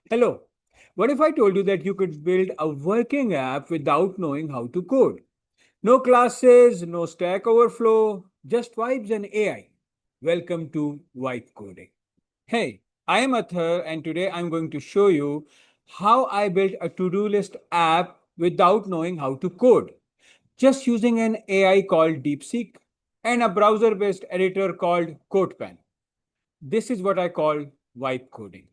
Hello. What if I told you that you could build a working app without knowing how to code? No classes, no Stack Overflow, just vibes and AI. Welcome to Vibe Coding. Hey, I am Athar and today I'm going to show you how I built a to-do list app without knowing how to code, just using an AI called DeepSeek and a browser-based editor called CodePen. This is what I call vibe coding.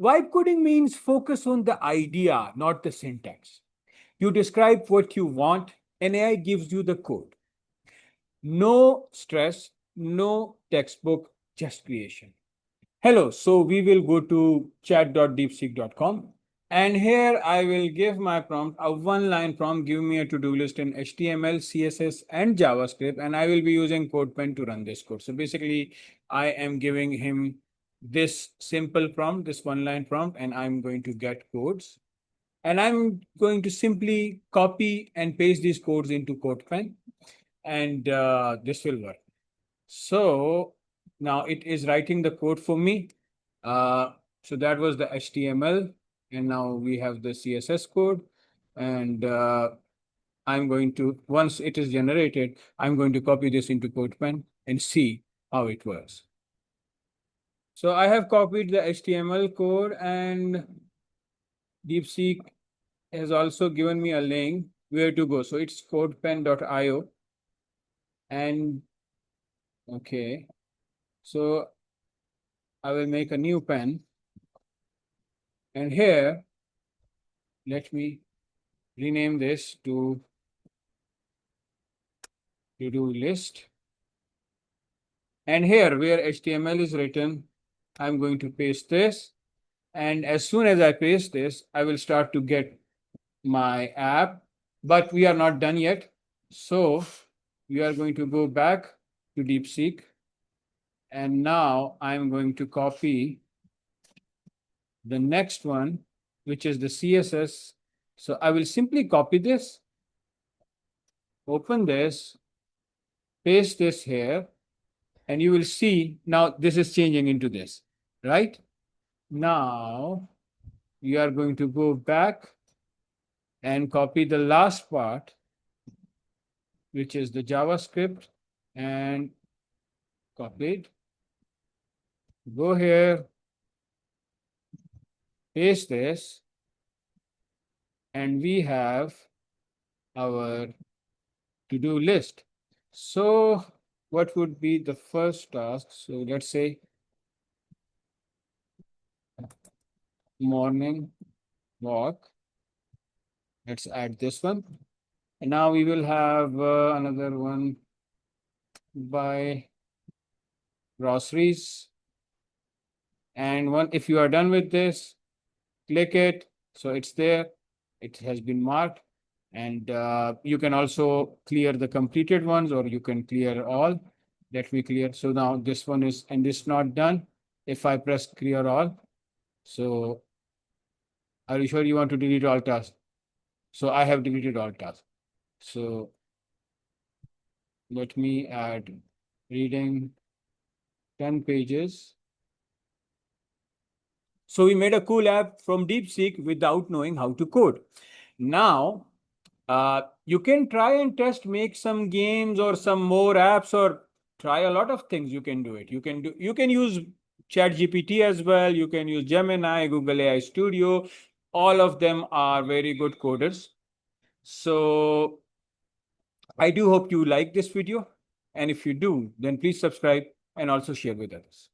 Vibe coding means focus on the idea, not the syntax. You describe what you want, and AI gives you the code. No stress, no textbook, just creation. Hello, so we will go to chat.deepseek.com. And here I will give my prompt, a one line prompt, give me a to-do list in HTML, CSS, and JavaScript. And I will be using CodePen to run this code. So basically, I am giving him this simple prompt, this one line prompt, and I'm going to get codes. And I'm going to simply copy and paste these codes into CodePen, and this will work. So now it is writing the code for me. So that was the HTML, and now we have the CSS code. And I'm going to, once it is generated, I'm going to copy this into CodePen and see how it works. So I have copied the HTML code, and DeepSeek has also given me a link where to go. So it's codepen.io. And okay, so I will make a new pen. And here, let me rename this to to-do list. And here, where HTML is written, I'm going to paste this. And as soon as I paste this, I will start to get my app. But we are not done yet. So we are going to go back to DeepSeek. And now I'm going to copy the next one, which is the CSS. So I will simply copy this, open this, paste this here, and you will see now this is changing into this, right? Now we are going to go back and copy the last part, which is the JavaScript, and copy it. Go here, paste this, and we have our to-do list. So what would be the first task? So let's say morning walk. Let's add this one. And now we will have another one, buy groceries. And one, if you are done with this, click it. So it's there. It has been marked. And you can also clear the completed ones, or you can clear all. Let me clear. So now this one is, and this not done. If I press clear all, so are you sure you want to delete all tasks? So I have deleted all tasks. So let me add reading 10 pages. So we made a cool app from DeepSeek without knowing how to code. Now, you can try and test, make some games or some more apps, or try a lot of things. You can do it. You can use ChatGPT as well. You can use Gemini, Google AI Studio. All of them are very good coders. So I do hope you like this video. And if you do, then please subscribe and also share with others.